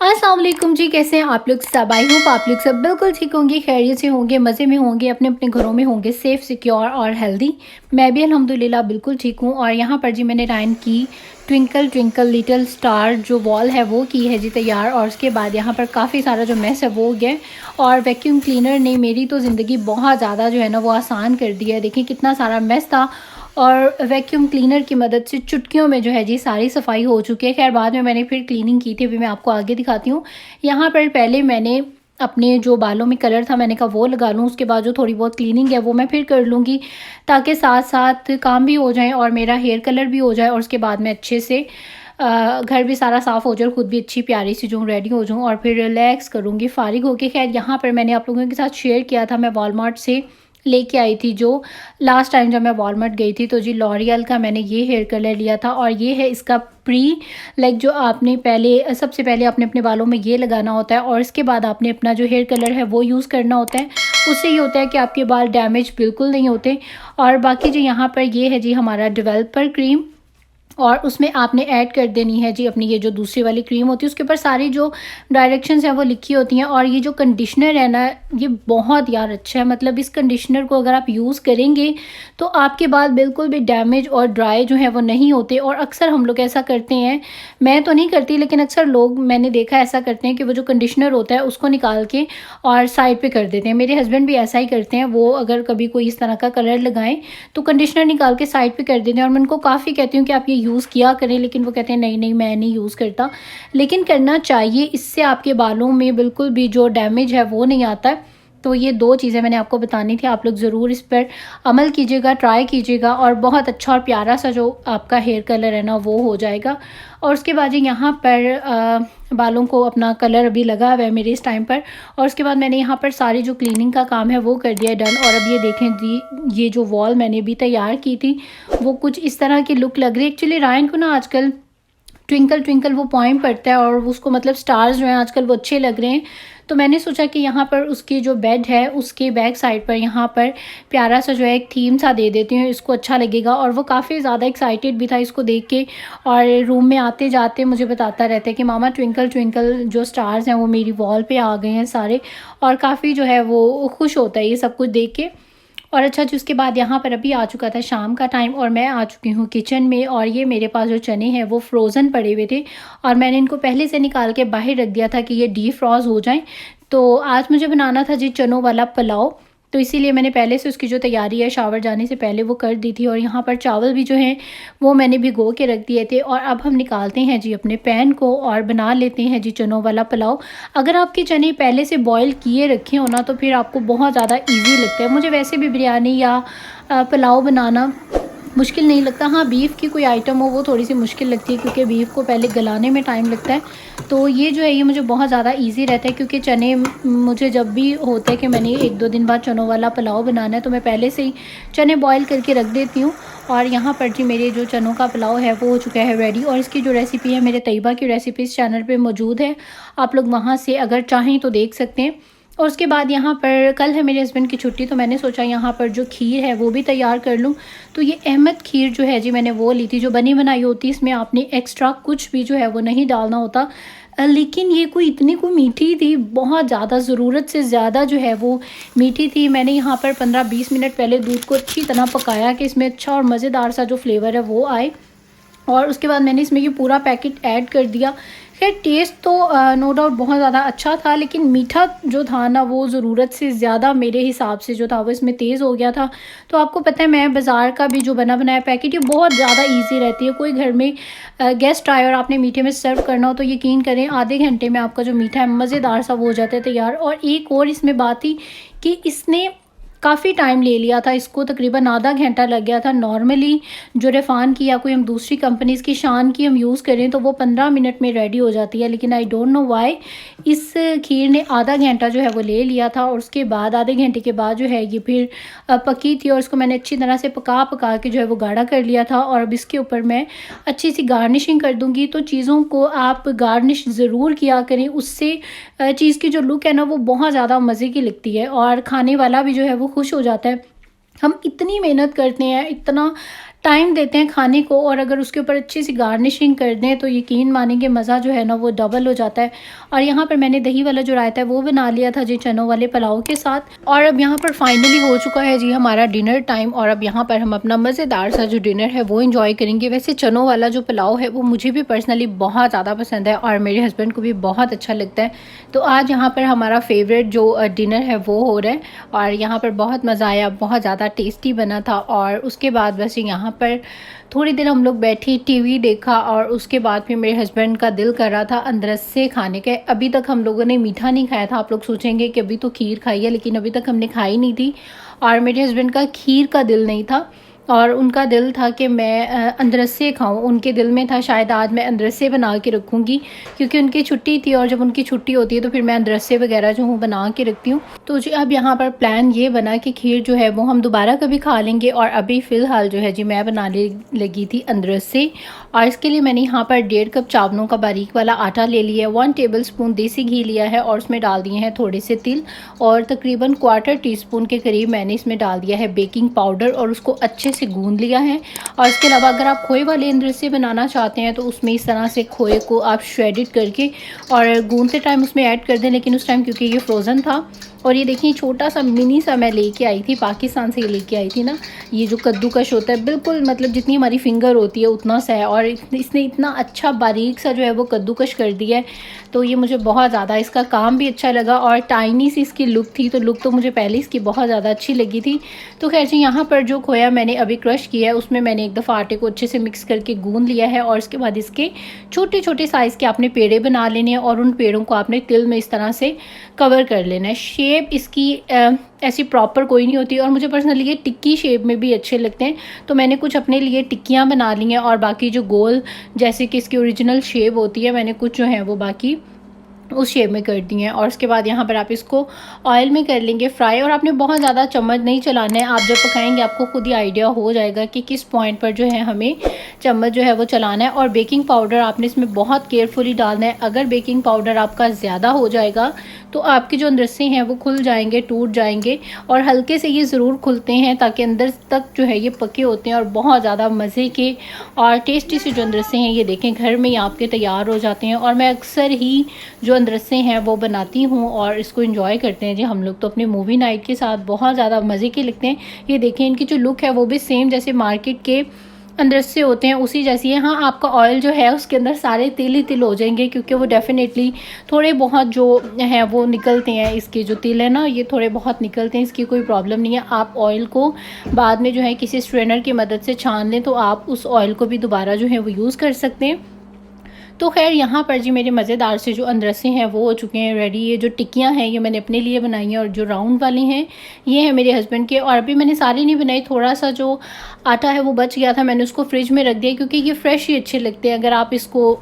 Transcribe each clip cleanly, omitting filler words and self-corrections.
अस्सलाम वालेकुम जी, कैसे हैं आप लोग सब। आई होप आप लोग सब बिल्कुल ठीक होंगे, खैरियत से होंगे, मज़े में होंगे, अपने अपने घरों में होंगे, सेफ़ सिक्योर और हेल्दी। मैं भी अल्हम्दुलिल्लाह बिल्कुल ठीक हूँ। और यहाँ पर जी मैंने रायन की ट्विंकल ट्विंकल लिटिल स्टार जो वॉल है वो की है जी तैयार। और उसके बाद यहाँ पर काफ़ी सारा जो मेस है वो हो गया। और वैक्यूम क्लीनर ने मेरी तो ज़िंदगी बहुत ज़्यादा जो है ना वो आसान कर दी है। देखिए कितना सारा मेस था और वैक्यूम क्लीनर की मदद से चुटकियों में जो है जी सारी सफाई हो चुकी है। खैर बाद में मैंने फिर क्लीनिंग की थी, अभी मैं आपको आगे दिखाती हूँ। यहाँ पर पहले मैंने अपने जो बालों में कलर था मैंने कहा वो लगा लूँ, उसके बाद जो थोड़ी बहुत क्लीनिंग है वो मैं फिर कर लूँगी, ताकि साथ साथ काम भी हो जाए और मेरा हेयर कलर भी हो जाए। और उसके बाद मैं अच्छे से घर भी सारा साफ़ हो जाए और ख़ुद भी अच्छी प्यारी सी जो रेडी हो जाऊँ और फिर रिलैक्स करूँगी फ़ारिग होके। खैर यहाँ पर मैंने आप लोगों के साथ शेयर किया था, मैं वॉलमार्ट से लेके आई थी जो लास्ट टाइम जब मैं वॉलमार्ट गई थी, तो जी लॉरियल का मैंने ये हेयर कलर लिया था। और ये है इसका प्री लाइक जो आपने पहले सबसे पहले आपने अपने बालों में ये लगाना होता है और इसके बाद आपने अपना जो हेयर कलर है वो यूज़ करना होता है। उससे ये होता है कि आपके बाल डैमेज बिल्कुल नहीं होते। और बाकी जो यहाँ पर ये है जी हमारा डेवलपर क्रीम, और उसमें आपने ऐड कर देनी है जी अपनी ये जो दूसरी वाली क्रीम होती है, उसके ऊपर सारी जो डायरेक्शंस हैं वो लिखी होती हैं। और ये जो कंडीशनर है ना, ये बहुत यार अच्छा है। मतलब इस कंडीशनर को अगर आप यूज़ करेंगे तो आपके बाल बिल्कुल भी डैमेज और ड्राई जो है वो नहीं होते। और अक्सर हम लोग ऐसा करते हैं, मैं तो नहीं करती लेकिन अक्सर लोग मैंने देखा ऐसा करते हैं कि वो जो कंडीशनर होता है उसको निकाल के और साइड पे कर देते हैं। मेरे हस्बैंड भी ऐसा ही करते हैं, वो अगर कभी कोई इस तरह का कलर लगाएं तो कंडीशनर निकाल के साइड पे कर देते हैं। और मैं उनको काफ़ी कहती हूँ कि आप ये यूज़ किया करें, लेकिन वो कहते हैं नहीं नहीं मैं नहीं यूज़ करता। लेकिन करना चाहिए, इससे आपके बालों में बिल्कुल भी जो डैमेज है वो नहीं आता। तो ये दो चीज़ें मैंने आपको बतानी थी, आप लोग ज़रूर इस पर अमल कीजिएगा, ट्राई कीजिएगा और बहुत अच्छा और प्यारा सा जो आपका हेयर कलर है ना वो हो जाएगा। और उसके बाद यहाँ पर बालों को अपना कलर अभी लगा हुआ है मेरे इस टाइम पर। और उसके बाद मैंने यहाँ पर सारी जो क्लीनिंग का काम है वो कर दिया है डन। और अब ये देखें जी, ये जो वॉल मैंने भी तैयार की थी वो कुछ इस तरह की लुक लग रही है। एक्चुअली रायन को ना आजकल ट्विंकल ट्विंकल वो पोएम पढ़ता है और उसको मतलब स्टार्स जो हैं आजकल वो अच्छे लग रहे हैं। तो मैंने सोचा कि यहाँ पर उसकी जो बेड है उसके बैक साइड पर यहाँ पर प्यारा सा जो है एक थीम सा दे देती हूँ, इसको अच्छा लगेगा। और वो काफ़ी ज़्यादा एक्साइटेड भी था इसको देख के, और रूम में आते जाते मुझे बताता रहता है कि मामा ट्विंकल ट्विंकल जो स्टार्स हैं वो मेरी वॉल पे आ गए हैं सारे। और काफ़ी जो है वो खुश होता है ये सब कुछ देख के। और अच्छा जी, उसके बाद यहाँ पर अभी आ चुका था शाम का टाइम और मैं आ चुकी हूँ किचन में। और ये मेरे पास जो चने हैं वो फ्रोज़न पड़े हुए थे और मैंने इनको पहले से निकाल के बाहर रख दिया था कि ये डीफ्रॉज़ हो जाएं। तो आज मुझे बनाना था जी चनों वाला पुलाव, तो इसीलिए मैंने पहले से उसकी जो तैयारी है शावर जाने से पहले वो कर दी थी। और यहाँ पर चावल भी जो हैं वो मैंने भिगो के रख दिए थे। और अब हम निकालते हैं जी अपने पैन को और बना लेते हैं जी चनों वाला पुलाव। अगर आपके चने पहले से बॉईल किए रखे हो ना तो फिर आपको बहुत ज़्यादा ईजी लगता है। मुझे वैसे भी बिरयानी या पुलाव बनाना मुश्किल नहीं लगता। हाँ, बीफ की कोई आइटम हो वो थोड़ी सी मुश्किल लगती है क्योंकि बीफ को पहले गलाने में टाइम लगता है। तो ये जो है ये मुझे बहुत ज़्यादा इजी रहता है क्योंकि चने मुझे जब भी होता है कि मैंने 1-2 दिन बाद चनों वाला पुलाव बनाना है तो मैं पहले से ही चने बॉईल करके रख देती हूँ। और यहाँ पर जी मेरे जो चनों का पुलाव है वो हो चुका है रेडी। और इसकी जो रेसिपी है मेरे तैयबा की रेसिपी इस चैनल पर मौजूद है, आप लोग वहाँ से अगर चाहें तो देख सकते हैं। और उसके बाद यहाँ पर कल है मेरे हस्बैंड की छुट्टी, तो मैंने सोचा यहाँ पर जो खीर है वो भी तैयार कर लूँ। तो ये अहमद खीर जो है जी मैंने वो ली थी जो बनी बनाई होती है, इसमें आपने एक्स्ट्रा कुछ भी जो है वो नहीं डालना होता। लेकिन ये कोई मीठी थी, बहुत ज़्यादा ज़रूरत से ज़्यादा जो है वो मीठी थी। मैंने यहाँ पर 15-20 मिनट पहले दूध को अच्छी तरह पकाया कि इसमें अच्छा और मज़ेदार सा जो फ्लेवर है वो आए। और उसके बाद मैंने इसमें ये पूरा पैकेट ऐड कर दिया। खैर टेस्ट तो नो डाउट बहुत ज़्यादा अच्छा था, लेकिन मीठा जो था ना वो ज़रूरत से ज़्यादा मेरे हिसाब से जो था वो इसमें तेज़ हो गया था। तो आपको पता है मैं बाज़ार का भी जो बना बनाया पैकेट ये बहुत ज़्यादा इजी रहती है। कोई घर में गेस्ट आए और आपने मीठे में सर्व करना हो तो यकीन करें आधे घंटे में आपका जो मीठा है मज़ेदार सा वो हो जाता है तैयार। और एक और इसमें बात थी कि इसने काफ़ी टाइम ले लिया था, इसको तकरीबन आधा घंटा लग गया था। नॉर्मली जो रिफ़ान की या कोई हम दूसरी कंपनीज़ की शान की हम यूज़ करें तो वो 15 मिनट में रेडी हो जाती है, लेकिन आई डोंट नो व्हाई इस खीर ने आधा घंटा जो है वो ले लिया था। और उसके बाद आधे घंटे के बाद जो है ये फिर पकी थी और इसको मैंने अच्छी तरह से पका पका के जो है वो गाढ़ा कर लिया था। और अब इसके ऊपर मैं अच्छी सी गार्निशिंग कर दूँगी। तो चीज़ों को आप गार्निश ज़रूर किया करें, उससे चीज़ की जो लुक है ना वो बहुत ज़्यादा मज़े की लगती है और खाने वाला भी जो है वो खुश हो जाता है। हम इतनी मेहनत करते हैं, इतना टाइम देते हैं खाने को और अगर उसके ऊपर अच्छी सी गार्निशिंग कर दें तो यकीन मानेंगे मज़ा जो है ना वो डबल हो जाता है। और यहाँ पर मैंने दही वाला जो रायता है वो बना लिया था जी चनों वाले पुलाव के साथ। और अब यहाँ पर फाइनली हो चुका है जी हमारा डिनर टाइम और अब यहाँ पर हम अपना मज़ेदार सा जो डिनर है वो इंजॉय करेंगे। वैसे चनों वाला जो पुलाव है वो मुझे भी पर्सनली बहुत ज़्यादा पसंद है और मेरे हस्बैंड को भी बहुत अच्छा लगता है। तो आज यहाँ पर हमारा फेवरेट जो डिनर है वो हो रहा है और यहाँ पर बहुत मज़ा आया, बहुत ज़्यादा टेस्टी बना था। और उसके बाद बस यहाँ पर थोड़ी देर हम लोग बैठे टीवी देखा और उसके बाद फिर मेरे हस्बैंड का दिल कर रहा था अनरसे खाने के। अभी तक हम लोगों ने मीठा नहीं खाया था। आप लोग सोचेंगे कि अभी तो खीर खाई है, लेकिन अभी तक हमने खाई नहीं थी और मेरे हस्बैंड का खीर का दिल नहीं था और उनका दिल था कि मैं अनरसे खाऊं। उनके दिल में था शायद आज मैं अनरसे बना के रखूंगी क्योंकि उनकी छुट्टी थी और जब उनकी छुट्टी होती है तो फिर मैं अनरसे वगैरह जो हूँ बना के रखती हूँ। तो जी अब यहाँ पर प्लान ये बना कि खीर जो है वो हम दोबारा कभी खा लेंगे और अभी फ़िलहाल जो है जी मैं बनाने लगी थी अनरसे। और इसके लिए मैंने यहाँ पर 1.5 कप चावलों का बारीक वाला आटा ले लिया है, 1 टेबलस्पून देसी घी लिया है और उसमें डाल दिए हैं थोड़े से तिल और तकरीबन 1/4 टीस्पून के करीब मैंने इसमें डाल दिया है बेकिंग पाउडर और उसको अच्छे से गूंद लिया है। और इसके अलावा अगर आप खोए वाले अनरसे बनाना चाहते हैं तो उसमें इस तरह से खोए को आप श्रेडिड करके और गूंदते टाइम उसमें ऐड कर दें, लेकिन उस टाइम क्योंकि ये फ्रोज़न था। और ये देखिए छोटा सा मिनी सा मैं लेके आई थी, पाकिस्तान से लेके आई थी ना। ये जो कद्दूकश होता है बिल्कुल मतलब जितनी हमारी फिंगर होती है उतना सा है और इसने इतना अच्छा बारीक सा जो है वो कद्दूकश कर दिया है। तो ये मुझे बहुत ज़्यादा इसका काम भी अच्छा लगा और टाइनी सी इसकी लुक थी, तो लुक तो मुझे पहले इसकी बहुत ज़्यादा अच्छी लगी थी। तो खैर जी यहाँ पर जो खोया मैंने अभी क्रश किया है उसमें मैंने एक दफ़ा आटे को अच्छे से मिक्स करके गूंद लिया है और उसके बाद इसके छोटे छोटे साइज़ के आपने पेड़े बना लेने हैं और उन पेड़ों को आपने तिल में इस तरह से कवर कर लेना है। शेप इसकी ऐसी प्रॉपर कोई नहीं होती और मुझे पर्सनली ये टिक्की शेप में भी अच्छे लगते हैं, तो मैंने कुछ अपने लिए टिक्कियाँ बना ली हैं और बाकी जो गोल जैसे कि इसकी ओरिजिनल शेप होती है मैंने कुछ जो है वो बाकी उस शेप में कर दी हैं। और उसके बाद यहाँ पर आप इसको ऑयल में कर लेंगे फ्राई और आपने बहुत ज़्यादा चम्मच नहीं चलाना है। आप जब पकाएंगे आपको खुद ही आइडिया हो जाएगा कि किस पॉइंट पर जो है हमें चम्मच जो है वो चलाना है। और बेकिंग पाउडर आपने इसमें बहुत केयरफुली डालना है। अगर बेकिंग पाउडर आपका ज़्यादा हो जाएगा तो आपके जो अनरसे हैं वो खुल जाएंगे, टूट जाएंगे। और हल्के से ये ज़रूर खुलते हैं ताकि अंदर तक जो है ये पके होते हैं और बहुत ज़्यादा मज़े के और टेस्टी से जो अनरसे हैं ये देखें घर में ही आपके तैयार हो जाते हैं। और मैं अक्सर ही जो अनरसे हैं वो बनाती हूँ और इसको एंजॉय करते हैं जी हम लोग तो अपने मूवी नाइट के साथ बहुत ज़्यादा मज़े के लगते हैं। ये देखें इनकी जो लुक है वो भी सेम जैसे मार्केट के अनरसे होते हैं उसी जैसी है। हाँ आपका ऑयल जो है उसके अंदर सारे तिल ही तिल हो जाएंगे क्योंकि वो डेफिनेटली थोड़े बहुत जो है वो निकलते हैं। इसके जो तिल है ना ये थोड़े बहुत निकलते हैं, इसकी कोई प्रॉब्लम नहीं है। आप ऑयल को बाद में जो है किसी स्ट्रेनर की मदद से छान लें तो आप उस ऑयल को भी दोबारा जो है वो यूज़ कर सकते हैं। तो खैर यहाँ पर जी मेरे मज़ेदार से जो अनरसे हैं वो हो चुके हैं रेडी। ये जो टिक्कियाँ हैं ये मैंने अपने लिए बनाई हैं और जो राउंड वाली हैं ये हैं मेरे हस्बैंड के। और अभी मैंने सारी नहीं बनाई, थोड़ा सा जो आटा है वो बच गया था, मैंने उसको फ्रिज में रख दिया क्योंकि ये फ्रेश ही अच्छे लगते हैं। अगर आप इसको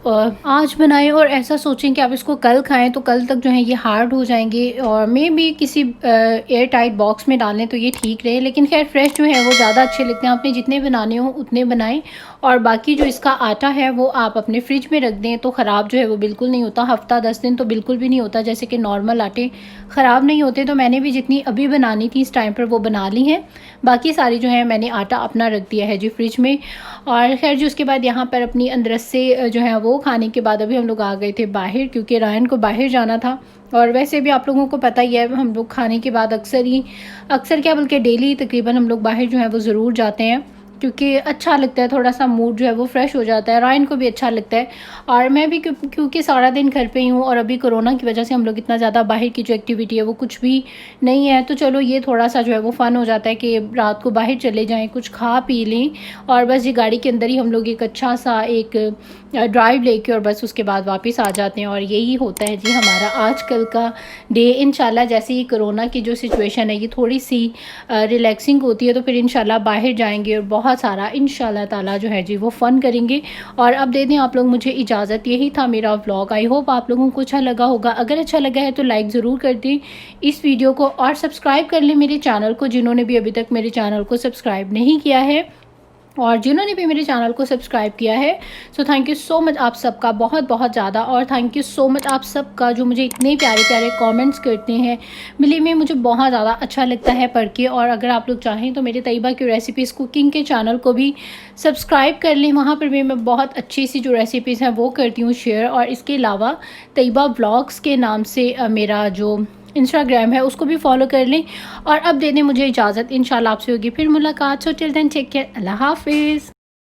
आज बनाएं और ऐसा सोचें कि आप इसको कल खाएं तो कल तक जो है ये हार्ड हो जाएंगे और मे भी किसी एयर टाइट बॉक्स में डालें तो ये ठीक रहे। लेकिन खैर फ्रेश जो है वो ज़्यादा अच्छे लगते हैं। आपने जितने बनाने हो उतने बनाएं और बाकी जो इसका आटा है वो आप अपने फ्रिज में रख दें तो ख़राब जो है वो बिल्कुल नहीं होता। हफ्ता 10 दिन तो बिल्कुल भी नहीं होता, जैसे कि नॉर्मल आटे ख़राब नहीं होते। तो मैंने भी जितनी अभी बनानी थी इस टाइम पर वो बना ली हैं, बाकी सारी जो है मैंने आटा अपना रख दिया है जी फ्रिज में। और खैर जी उसके बाद यहाँ पर अपनी अनरसे जो है वो खाने के बाद अभी हम लोग आ गए थे बाहर क्योंकि रायन को बाहर जाना था। और वैसे भी आप लोगों को पता ही है हम लोग खाने के बाद अक्सर क्या बल्कि डेली तकरीबन हम लोग बाहर जो है वो ज़रूर जाते हैं क्योंकि अच्छा लगता है, थोड़ा सा मूड जो है वो फ्रेश हो जाता है। रायन को भी अच्छा लगता है और मैं भी क्योंकि सारा दिन घर पे ही हूँ और अभी कोरोना की वजह से हम लोग इतना ज़्यादा बाहर की जो एक्टिविटी है वो कुछ भी नहीं है। तो चलो ये थोड़ा सा जो है वो फ़न हो जाता है कि रात को बाहर चले जाएँ, कुछ खा पी लें और बस ये गाड़ी के अंदर ही हम लोग एक अच्छा सा एक ड्राइव लेके और बस उसके बाद वापस आ जाते हैं। और यही होता है जी हमारा आजकल का डे। इंशाल्लाह जैसे ही कोरोना की जो सिचुएशन है ये थोड़ी सी रिलैक्सिंग होती है तो फिर इंशाल्लाह बाहर जाएंगे और बहुत सारा इंशाल्लाह ताला जो है जी वो फ़न करेंगे। और अब दे दें आप लोग मुझे इजाज़त। यही था मेरा व्लॉग। आई होप आप लोगों को अच्छा लगा होगा। अगर अच्छा लगा है तो लाइक ज़रूर कर दें इस वीडियो को और सब्सक्राइब कर लें मेरे चैनल को जिन्होंने भी अभी तक मेरे चैनल को सब्सक्राइब नहीं किया है। और जिन्होंने भी मेरे चैनल को सब्सक्राइब किया है, so thank you so much आप सबका, बहुत बहुत ज़्यादा। और थैंक यू सो मच आप सबका जो मुझे इतने प्यारे प्यारे कमेंट्स करते हैं। बिलीव में मुझे बहुत ज़्यादा अच्छा लगता है पढ़ के। और अगर आप लोग चाहें तो मेरे तैयबा की रेसिपीज़ कुकिंग के चैनल को भी सब्सक्राइब कर लें। वहाँ पर भी मैं बहुत अच्छी सी जो रेसिपीज़ हैं वो करती हूँ शेयर। और इसके अलावा तैयबा व्लॉग्स के नाम से मेरा जो इंस्टाग्राम है उसको भी फॉलो कर लें। और अब दे दें मुझे इजाज़त, इंशाल्लाह आपसे होगी फिर मुलाकात। So till then take care, अल्लाह हाफिज़।